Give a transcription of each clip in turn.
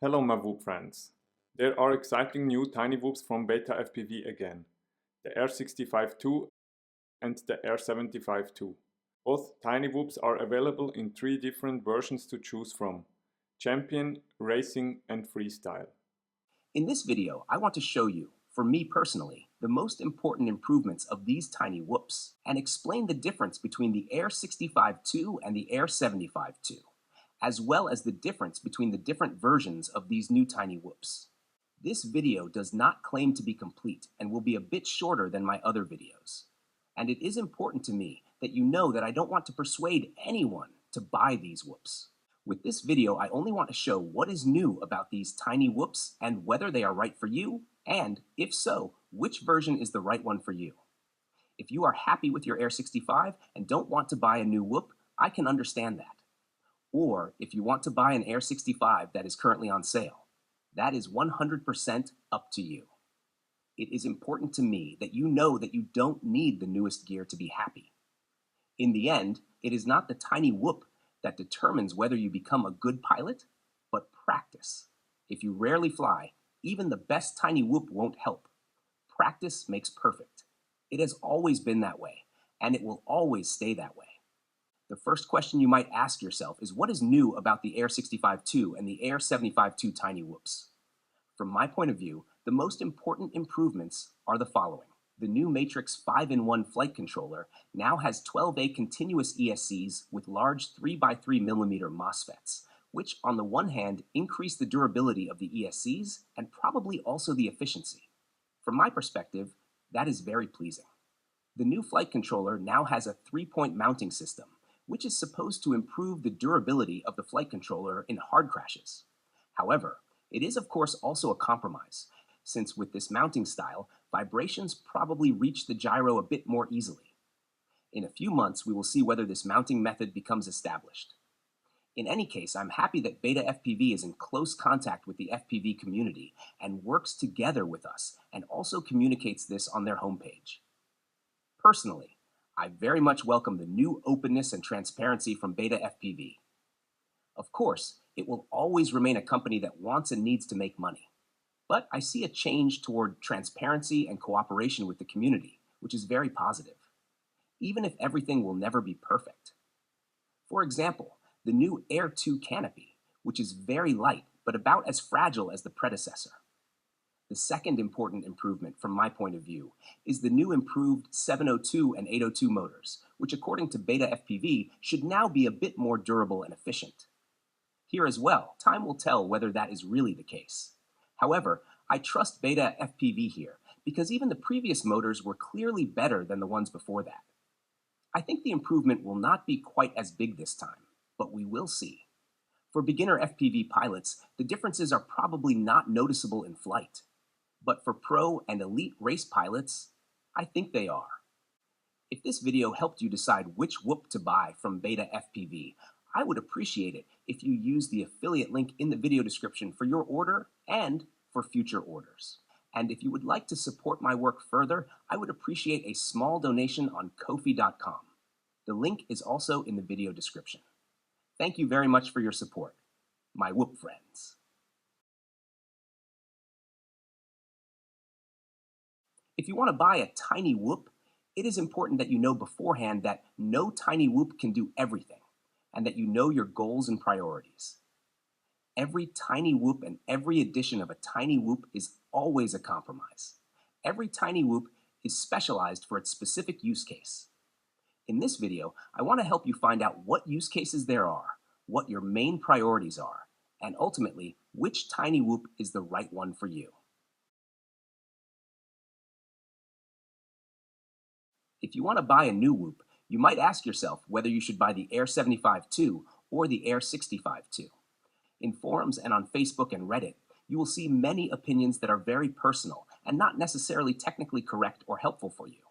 Hello my Whoop friends. There are exciting new tiny whoops from BetaFPV again, the Air65 II and the Air75 II. Both tiny whoops are available in 3 different versions to choose from: Champion, Racing and Freestyle. In this video, I want to show you, for me personally, the most important improvements of these tiny whoops and explain the difference between the Air65 II and the Air75 II, as well as the difference between the different versions of these new tiny whoops. This video does not claim to be complete and will be a bit shorter than my other videos. And it is important to me that you know that I don't want to persuade anyone to buy these whoops. With this video, I only want to show what is new about these tiny whoops and whether they are right for you, and, if so, which version is the right one for you. If you are happy with your Air65 and don't want to buy a new whoop, I can understand that. Or if you want to buy an Air65 that is currently on sale, that is 100% up to you. It is important to me that you know that you don't need the newest gear to be happy. In the end, it is not the tiny whoop that determines whether you become a good pilot, but practice. If you rarely fly, even the best tiny whoop won't help. Practice makes perfect. It has always been that way, and it will always stay that way. The first question you might ask yourself is, what is new about the Air65 II and the Air75 II tiny whoops? From my point of view, the most important improvements are the following. The new Matrix 5-in-1 flight controller now has 12A continuous ESCs with large 3x3mm MOSFETs, which on the one hand increase the durability of the ESCs and probably also the efficiency. From my perspective, that is very pleasing. The new flight controller now has a 3-point mounting system, which is supposed to improve the durability of the flight controller in hard crashes. However, it is of course also a compromise, since with this mounting style, vibrations probably reach the gyro a bit more easily. In a few months, we will see whether this mounting method becomes established. In any case, I'm happy that BetaFPV is in close contact with the FPV community and works together with us and also communicates this on their homepage. Personally, I very much welcome the new openness and transparency from BetaFPV. Of course, it will always remain a company that wants and needs to make money. But I see a change toward transparency and cooperation with the community, which is very positive, even if everything will never be perfect. For example, the new Air 2 canopy, which is very light but about as fragile as the predecessor. The second important improvement from my point of view is the new improved 702 and 802 motors, which according to BetaFPV should now be a bit more durable and efficient. Here as well, time will tell whether that is really the case. However, I trust BetaFPV here because even the previous motors were clearly better than the ones before that. I think the improvement will not be quite as big this time, but we will see. For beginner FPV pilots, the differences are probably not noticeable in flight. But for pro and elite race pilots, I think they are. If this video helped you decide which whoop to buy from BetaFPV, I would appreciate it if you use the affiliate link in the video description for your order and for future orders. And if you would like to support my work further, I would appreciate a small donation on Ko-fi.com. The link is also in the video description. Thank you very much for your support, my whoop friends. If you want to buy a tiny whoop, it is important that you know beforehand that no tiny whoop can do everything, and that you know your goals and priorities. Every tiny whoop and every edition of a tiny whoop is always a compromise. Every tiny whoop is specialized for its specific use case. In this video, I want to help you find out what use cases there are, what your main priorities are, and ultimately, which tiny whoop is the right one for you. If you want to buy a new whoop, you might ask yourself whether you should buy the Air75 II or the Air65 II. In forums and on Facebook and Reddit, you will see many opinions that are very personal and not necessarily technically correct or helpful for you.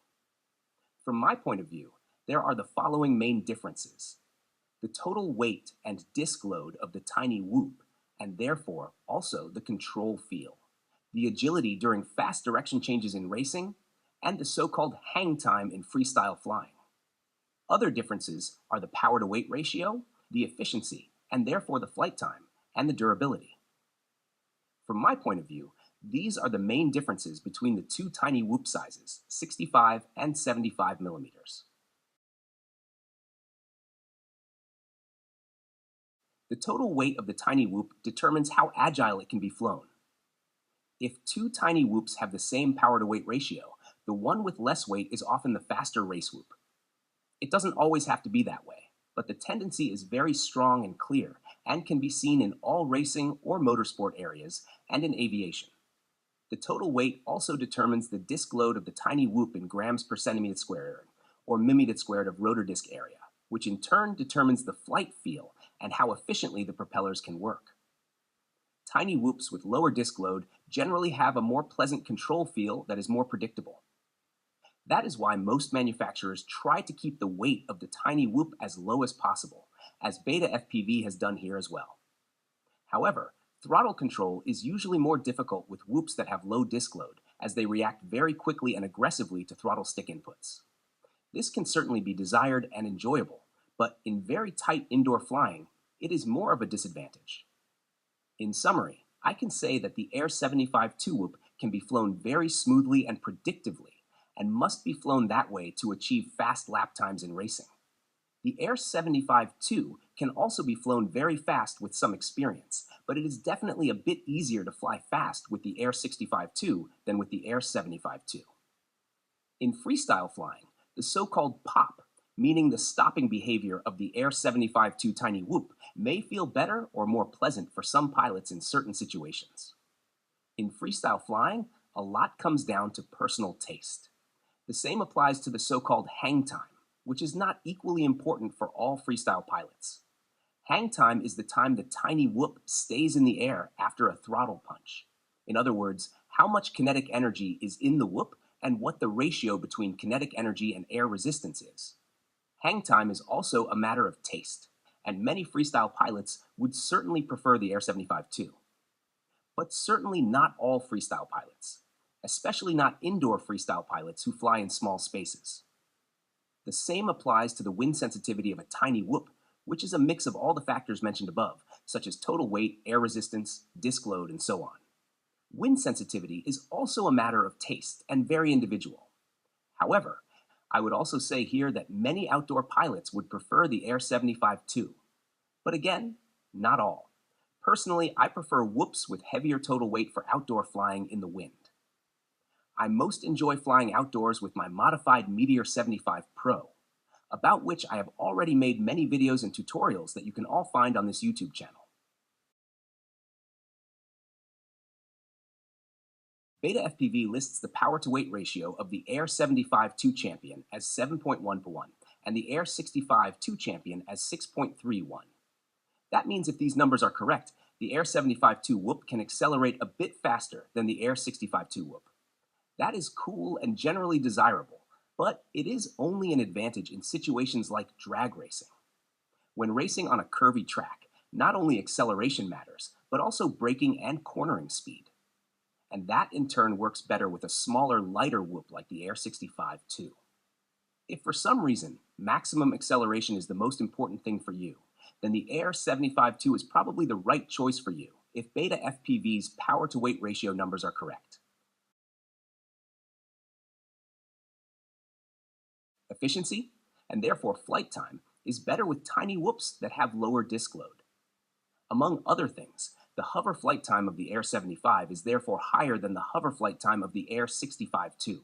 From my point of view, there are the following main differences: the total weight and disc load of the tiny whoop, and therefore also the control feel, the agility during fast direction changes in racing, and the so-called hang time in freestyle flying. Other differences are the power-to-weight ratio, the efficiency, and therefore the flight time, and the durability. From my point of view, these are the main differences between the two tiny whoop sizes, 65 and 75 millimeters. The total weight of the tiny whoop determines how agile it can be flown. If two tiny whoops have the same power-to-weight ratio, the one with less weight is often the faster race whoop. It doesn't always have to be that way, but the tendency is very strong and clear and can be seen in all racing or motorsport areas and in aviation. The total weight also determines the disk load of the tiny whoop in grams per centimeter squared, or millimeter squared of rotor disk area, which in turn determines the flight feel and how efficiently the propellers can work. Tiny whoops with lower disk load generally have a more pleasant control feel that is more predictable. That is why most manufacturers try to keep the weight of the tiny whoop as low as possible, as BetaFPV has done here as well. However, throttle control is usually more difficult with whoops that have low disk load, as they react very quickly and aggressively to throttle stick inputs. This can certainly be desired and enjoyable, but in very tight indoor flying, it is more of a disadvantage. In summary, I can say that the Air75 II whoop can be flown very smoothly and predictively, and must be flown that way to achieve fast lap times in racing. The Air75 II can also be flown very fast with some experience, but it is definitely a bit easier to fly fast with the Air65 II than with the Air75 II. In freestyle flying, the so-called pop, meaning the stopping behavior of the Air75 II tiny whoop, may feel better or more pleasant for some pilots in certain situations. In freestyle flying, a lot comes down to personal taste. The same applies to the so-called hang time, which is not equally important for all freestyle pilots. Hang time is the time the tiny whoop stays in the air after a throttle punch. In other words, how much kinetic energy is in the whoop and what the ratio between kinetic energy and air resistance is. Hang time is also a matter of taste, and many freestyle pilots would certainly prefer the Air75 II. But certainly not all freestyle pilots, especially not indoor freestyle pilots who fly in small spaces. The same applies to the wind sensitivity of a tiny whoop, which is a mix of all the factors mentioned above, such as total weight, air resistance, disk load, and so on. Wind sensitivity is also a matter of taste and very individual. However, I would also say here that many outdoor pilots would prefer the Air75 II. But again, not all. Personally, I prefer whoops with heavier total weight for outdoor flying in the wind. I most enjoy flying outdoors with my modified Meteor 75 Pro, about which I have already made many videos and tutorials that you can all find on this YouTube channel. BetaFPV lists the power-to-weight ratio of the Air75 II Champion as 7.1:1 and the Air65 II Champion as 6.3:1. That means if these numbers are correct, the Air75 II whoop can accelerate a bit faster than the Air65 II whoop. That is cool and generally desirable, but it is only an advantage in situations like drag racing. When racing on a curvy track, not only acceleration matters, but also braking and cornering speed. And that in turn works better with a smaller, lighter whoop like the Air65 II. If for some reason maximum acceleration is the most important thing for you, then the Air75 II is probably the right choice for you if BetaFPV's power-to-weight ratio numbers are correct. Efficiency, and therefore flight time, is better with tiny whoops that have lower disk load. Among other things, the hover flight time of the Air75 is therefore higher than the hover flight time of the Air65 II.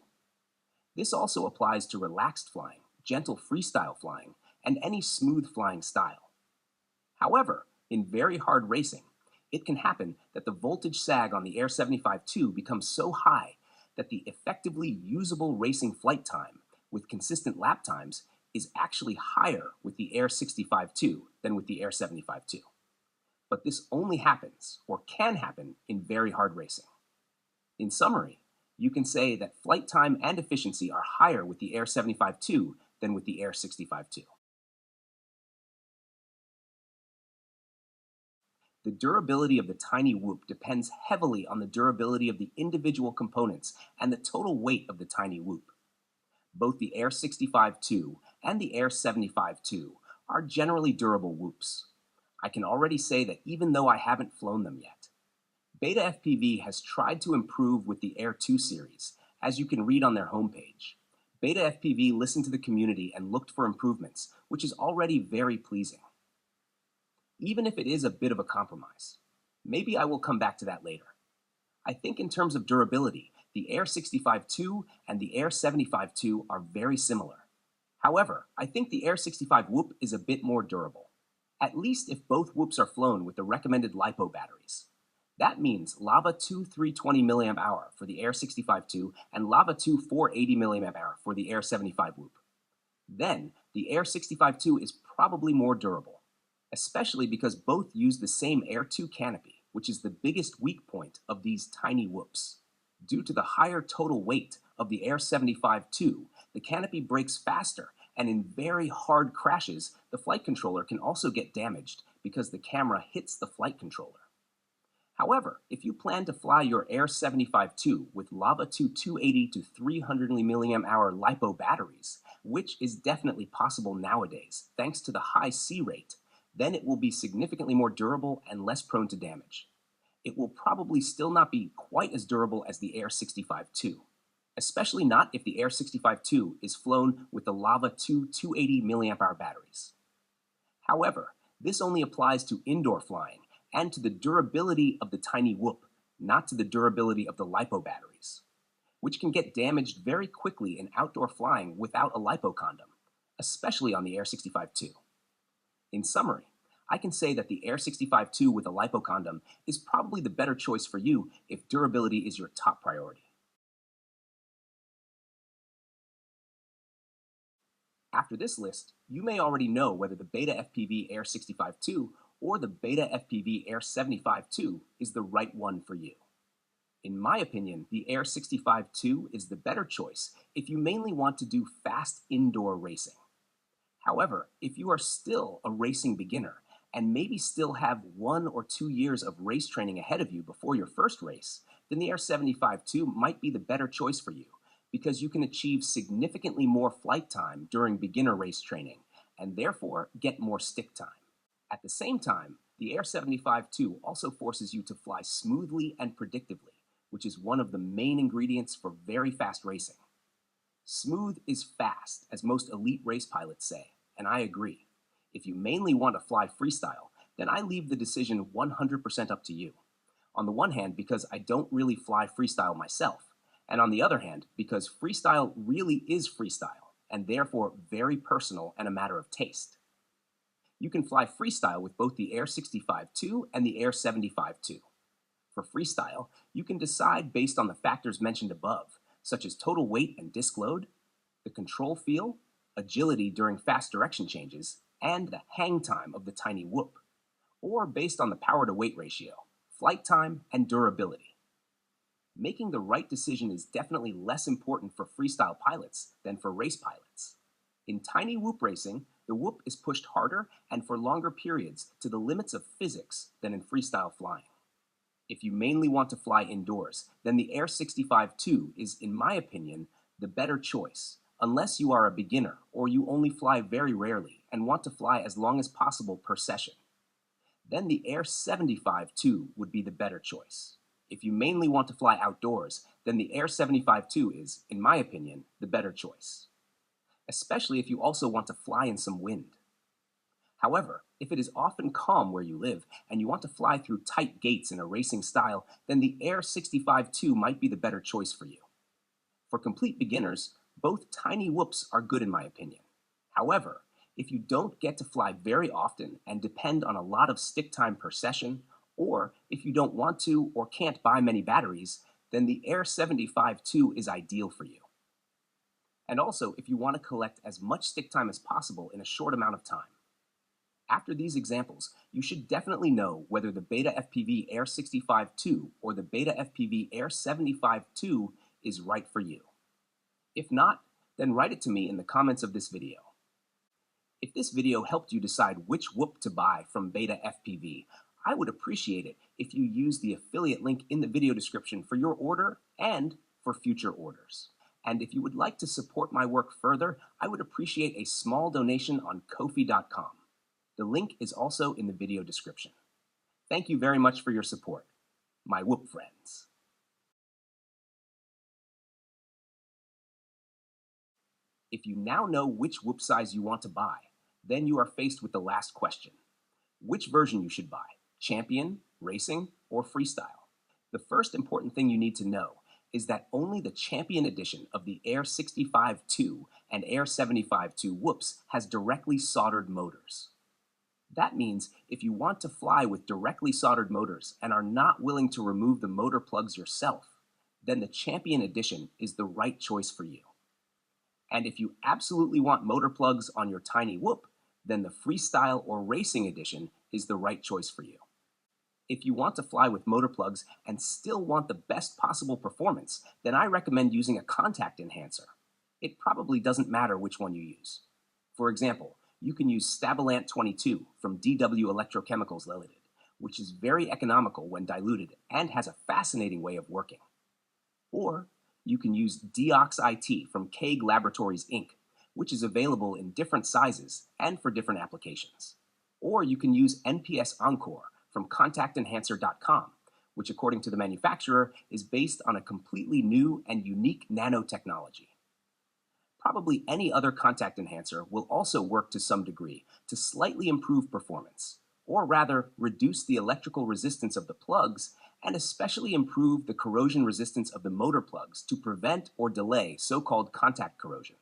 This also applies to relaxed flying, gentle freestyle flying, and any smooth flying style. However, in very hard racing, it can happen that the voltage sag on the Air75 II becomes so high that the effectively usable racing flight time with consistent lap times is actually higher with the Air65 II than with the Air75 II. But this only happens, or can happen, in very hard racing. In summary, you can say that flight time and efficiency are higher with the Air75 II than with the Air65 II. The durability of the tiny whoop depends heavily on the durability of the individual components and the total weight of the tiny whoop. Both the Air65 II and the Air75 II are generally durable whoops. I can already say that even though I haven't flown them yet. BetaFPV has tried to improve with the Air 2 series, as you can read on their homepage. BetaFPV listened to the community and looked for improvements, which is already very pleasing. Even if it is a bit of a compromise. Maybe I will come back to that later. I think in terms of durability, the Air65 II and the Air75 II are very similar. However, I think the Air65 Whoop is a bit more durable, at least if both whoops are flown with the recommended Lipo batteries. That means Lava 2 320 mAh for the Air65 II and Lava 2 480 mAh for the Air75 Whoop. Then, the Air65 II is probably more durable, especially because both use the same Air 2 canopy, which is the biggest weak point of these tiny whoops. Due to the higher total weight of the Air75 II, the canopy breaks faster, and in very hard crashes, the flight controller can also get damaged because the camera hits the flight controller. However, if you plan to fly your Air75 II with Lava 2 280 to 300 mAh Lipo batteries, which is definitely possible nowadays thanks to the high C rate, then it will be significantly more durable and less prone to damage. It will probably still not be quite as durable as the Air65 II, especially not if the Air65 II is flown with the Lava 2 280 mAh batteries. However, this only applies to indoor flying and to the durability of the tiny whoop, not to the durability of the Lipo batteries, which can get damaged very quickly in outdoor flying without a Lipo condom, especially on the Air65 II. In summary, I can say that the Air65 II with a Lipo condom is probably the better choice for you if durability is your top priority. After this list, you may already know whether the BetaFPV Air65 II or the BetaFPV Air75 II is the right one for you. In my opinion, the Air65 II is the better choice if you mainly want to do fast indoor racing. However, if you are still a racing beginner and maybe still have 1 or 2 years of race training ahead of you before your first race, then the Air75 II might be the better choice for you because you can achieve significantly more flight time during beginner race training and therefore get more stick time. At the same time, the Air75 II also forces you to fly smoothly and predictably, which is one of the main ingredients for very fast racing. Smooth is fast, as most elite race pilots say, and I agree. If you mainly want to fly freestyle, then I leave the decision 100% up to you. On the one hand, because I don't really fly freestyle myself, and on the other hand, because freestyle really is freestyle, and therefore very personal and a matter of taste. You can fly freestyle with both the Air65 II and the Air75 II. For freestyle, you can decide based on the factors mentioned above, such as total weight and disc load, the control feel, agility during fast direction changes, and the hang time of the tiny whoop, or based on the power to weight ratio, flight time, and durability. Making the right decision is definitely less important for freestyle pilots than for race pilots. In tiny whoop racing, the whoop is pushed harder and for longer periods to the limits of physics than in freestyle flying. If you mainly want to fly indoors, then the Air65 II is, in my opinion, the better choice, unless you are a beginner or you only fly very rarely and want to fly as long as possible per session. Then the Air75 II would be the better choice. If you mainly want to fly outdoors, then the Air75 II is, in my opinion, the better choice, especially if you also want to fly in some wind. However, if it is often calm where you live and you want to fly through tight gates in a racing style, then the Air65 II might be the better choice for you. For complete beginners, both tiny whoops are good in my opinion. However, if you don't get to fly very often and depend on a lot of stick time per session, or if you don't want to or can't buy many batteries, then the Air75 II is ideal for you. And also if you want to collect as much stick time as possible in a short amount of time. After these examples, you should definitely know whether the BetaFPV Air65 II or the BetaFPV Air75 II is right for you. If not, then write it to me in the comments of this video. If this video helped you decide which whoop to buy from BetaFPV, I would appreciate it if you use the affiliate link in the video description for your order and for future orders. And if you would like to support my work further, I would appreciate a small donation on Ko-fi.com. The link is also in the video description. Thank you very much for your support. my whoop friends. If you now know which whoop size you want to buy, then you are faced with the last question: which version you should buy, Champion, Racing, or Freestyle? The first important thing you need to know is that only the Champion edition of the Air65 II and Air75 II whoops has directly soldered motors. That means if you want to fly with directly soldered motors and are not willing to remove the motor plugs yourself, then the Champion edition is the right choice for you. And if you absolutely want motor plugs on your tiny whoop, then the Freestyle or Racing edition is the right choice for you. If you want to fly with motor plugs and still want the best possible performance, then I recommend using a contact enhancer. It probably doesn't matter which one you use. For example, you can use Stabilant 22 from DW Electrochemicals Limited, which is very economical when diluted and has a fascinating way of working. Or you can use Deox IT from Kaig Laboratories Inc., which is available in different sizes and for different applications. Or you can use NPS Encore from contactenhancer.com, which according to the manufacturer is based on a completely new and unique nanotechnology. Probably any other contact enhancer will also work to some degree to slightly improve performance, or rather reduce the electrical resistance of the plugs and especially improve the corrosion resistance of the motor plugs to prevent or delay so-called contact corrosion.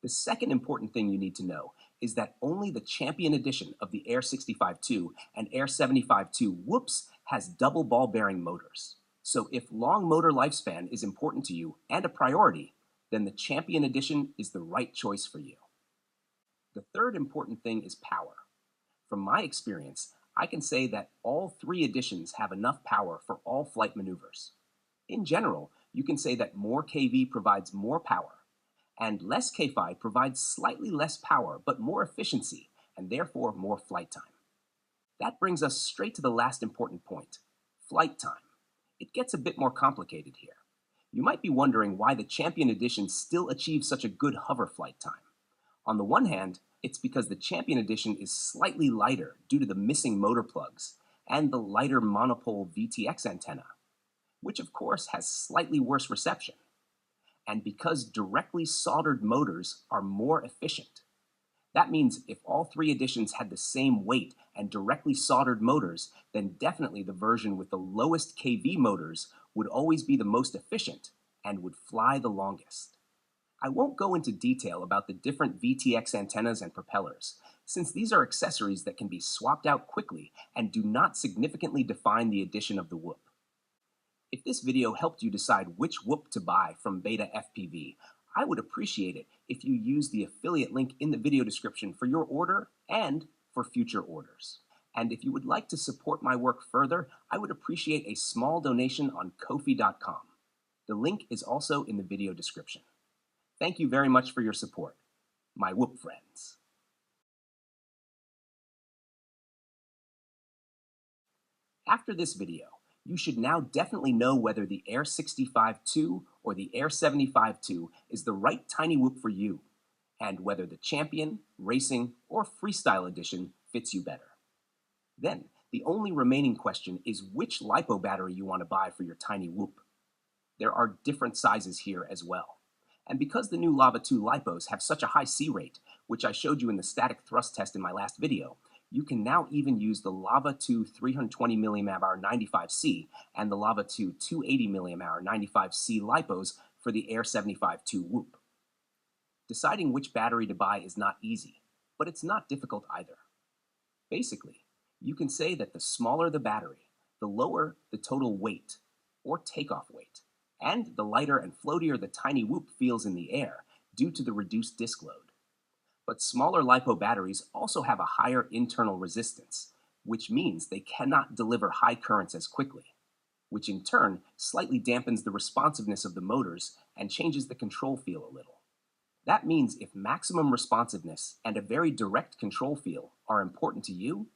The second important thing you need to know is that only the Champion edition of the Air65 II and Air75 II whoops has double ball bearing motors. So if long motor lifespan is important to you and a priority, then the Champion edition is the right choice for you. The third important thing is power. From my experience, I can say that all three editions have enough power for all flight maneuvers. In general, you can say that more kV provides more power, and less kphi provides slightly less power but more efficiency, and therefore more flight time. That brings us straight to the last important point: flight time. It gets a bit more complicated here. You might be wondering why the Champion edition still achieves such a good hover flight time. On the one hand, it's because the Champion edition is slightly lighter due to the missing motor plugs and the lighter monopole VTX antenna, which of course has slightly worse reception, and because directly soldered motors are more efficient. That means if all three editions had the same weight and directly soldered motors, then definitely the version with the lowest kV motors would always be the most efficient and would fly the longest. I won't go into detail about the different VTX antennas and propellers, since these are accessories that can be swapped out quickly and do not significantly define the addition of the whoop. If this video helped you decide which whoop to buy from BetaFPV, I would appreciate it if you use the affiliate link in the video description for your order and for future orders. And if you would like to support my work further, I would appreciate a small donation on Ko-fi.com. The link is also in the video description. Thank you very much for your support, my whoop friends. After this video, you should now definitely know whether the Air65 II or the Air75 II is the right tiny whoop for you, and whether the Champion, Racing, or Freestyle edition fits you better. Then, the only remaining question is which Lipo battery you want to buy for your tiny whoop. There are different sizes here as well. And because the new Lava 2 Lipos have such a high C rate, which I showed you in the static thrust test in my last video, you can now even use the Lava 2 320 mAh 95C and the Lava 2 280 mAh 95C Lipos for the Air75 II whoop. Deciding which battery to buy is not easy, but it's not difficult either. Basically, you can say that the smaller the battery, the lower the total weight, or takeoff weight, and the lighter and floatier the tiny whoop feels in the air due to the reduced disk load. But smaller LiPo batteries also have a higher internal resistance, which means they cannot deliver high currents as quickly, which in turn slightly dampens the responsiveness of the motors and changes the control feel a little. That means if maximum responsiveness and a very direct control feel are important to you,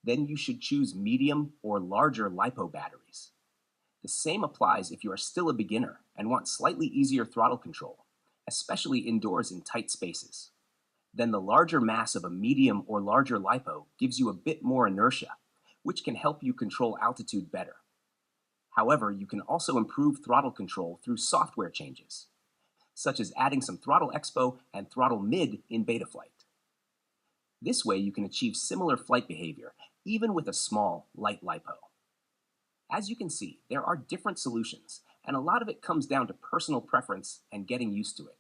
then you should choose medium or larger LiPo batteries. The same applies if you are still a beginner and want slightly easier throttle control, especially indoors in tight spaces. Then the larger mass of a medium or larger LiPo gives you a bit more inertia, which can help you control altitude better. However, you can also improve throttle control through software changes, such as adding some throttle expo and throttle mid in Betaflight. This way you can achieve similar flight behavior, even with a small, light LiPo. As you can see, there are different solutions, and a lot of it comes down to personal preference and getting used to it.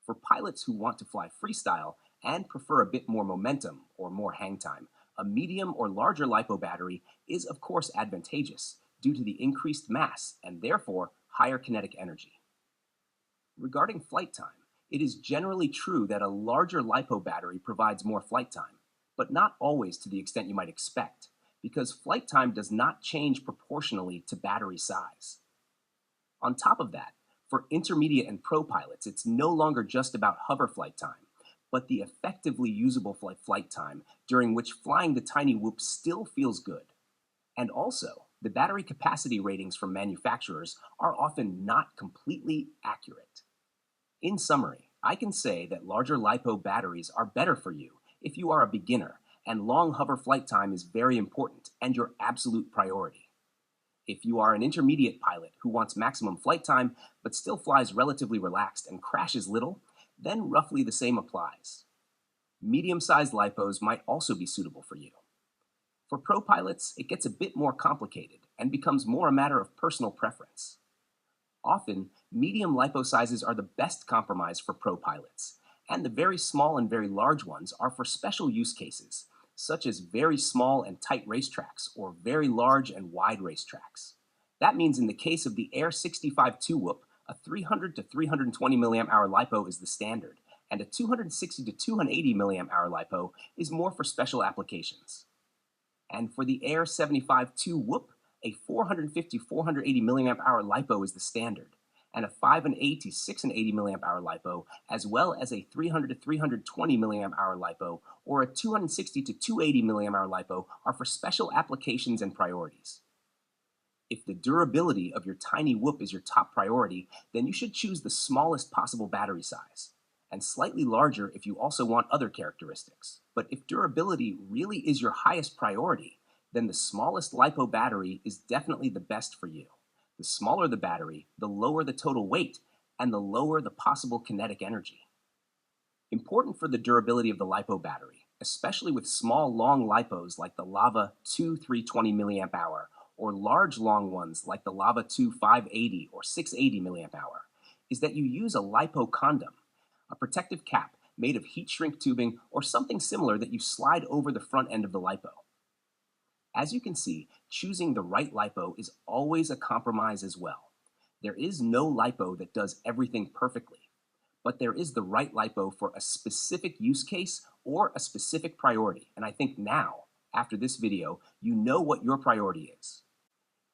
For pilots who want to fly freestyle and prefer a bit more momentum or more hang time, a medium or larger LiPo battery is of course advantageous due to the increased mass and therefore higher kinetic energy. Regarding flight time, it is generally true that a larger LiPo battery provides more flight time, but not always to the extent you might expect, because flight time does not change proportionally to battery size. On top of that, for intermediate and pro pilots, it's no longer just about hover flight time, but the effectively usable flight time during which flying the tiny whoop still feels good. And also, the battery capacity ratings from manufacturers are often not completely accurate. In summary, I can say that larger LiPo batteries are better for you if you are a beginner, and long hover flight time is very important and your absolute priority. If you are an intermediate pilot who wants maximum flight time but still flies relatively relaxed and crashes little, then roughly the same applies. Medium-sized LiPos might also be suitable for you. For pro pilots, it gets a bit more complicated and becomes more a matter of personal preference. Often, medium LiPo sizes are the best compromise for pro pilots, and the very small and very large ones are for special use cases, such as very small and tight racetracks or very large and wide racetracks. That means in the case of the Air65 II whoop, a 300 to 320 mAh LiPo is the standard, and a 260 to 280 mAh LiPo is more for special applications. And for the Air75 II whoop, a 450-480 mAh LiPo is the standard, and a 580 to 680 mAh LiPo, as well as a 300 to 320 mAh LiPo, or a 260 to 280 mAh LiPo are for special applications and priorities. If the durability of your tiny whoop is your top priority, then you should choose the smallest possible battery size, and slightly larger if you also want other characteristics. But if durability really is your highest priority, then the smallest LiPo battery is definitely the best for you. The smaller the battery, the lower the total weight, and the lower the possible kinetic energy. Important for the durability of the LiPo battery, especially with small long LiPos like the Lava 2 320 mAh, or large long ones like the Lava 2 580 or 680 mAh, is that you use a LiPo condom, a protective cap made of heat shrink tubing or something similar that you slide over the front end of the LiPo. As you can see, choosing the right LiPo is always a compromise as well. There is no LiPo that does everything perfectly, but there is the right LiPo for a specific use case or a specific priority, and I think now, after this video, you know what your priority is.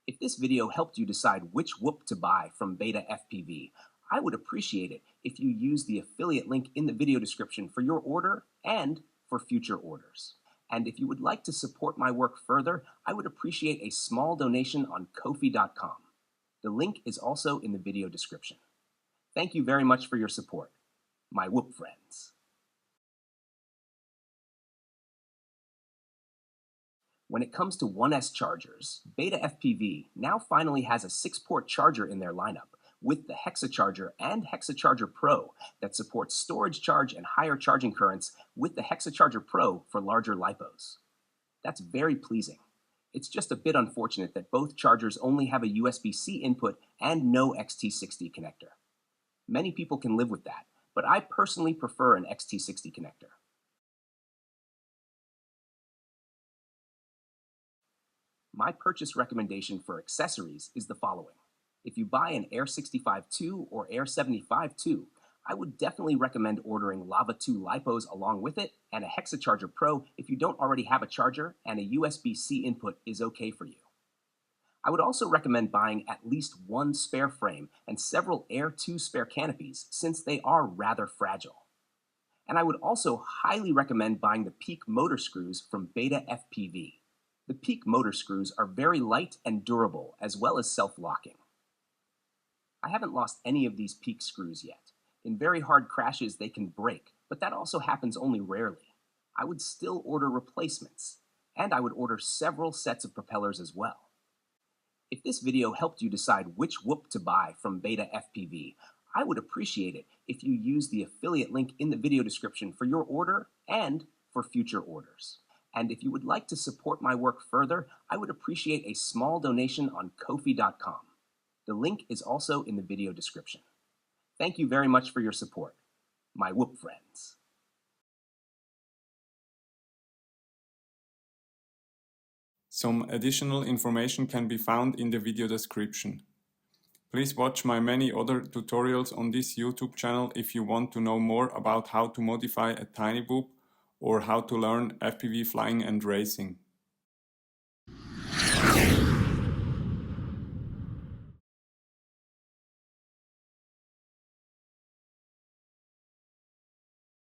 If this video helped you decide which whoop to buy from BetaFPV, I would appreciate it if you use the affiliate link in the video description for your order and for future orders. And if you would like to support my work further, I would appreciate a small donation on Ko-fi.com. The link is also in the video description. Thank you very much for your support, my whoop friends. When it comes to 1S chargers, BetaFPV now finally has a 6-port charger in their lineup, with the HexaCharger and HexaCharger Pro that supports storage charge and higher charging currents with the HexaCharger Pro for larger LiPos. That's very pleasing. It's just a bit unfortunate that both chargers only have a USB-C input and no XT60 connector. Many people can live with that, but I personally prefer an XT60 connector. My purchase recommendation for accessories is the following. If you buy an Air65 II or Air75 II, I would definitely recommend ordering Lava 2 LiPos along with it and a HexaCharger Pro if you don't already have a charger and a USB-C input is okay for you. I would also recommend buying at least one spare frame and several Air 2 spare canopies since they are rather fragile. And I would also highly recommend buying the PEAK motor screws from BetaFPV. The PEAK motor screws are very light and durable as well as self-locking. I haven't lost any of these PEAK screws yet. In very hard crashes, they can break, but that also happens only rarely. I would still order replacements, and I would order several sets of propellers as well. If this video helped you decide which whoop to buy from BetaFPV, I would appreciate it if you use the affiliate link in the video description for your order and for future orders. And if you would like to support my work further, I would appreciate a small donation on Ko-fi.com. The link is also in the video description. Thank you very much for your support, my whoop friends. Some additional information can be found in the video description. Please watch my many other tutorials on this YouTube channel if you want to know more about how to modify a tiny whoop or how to learn FPV flying and racing.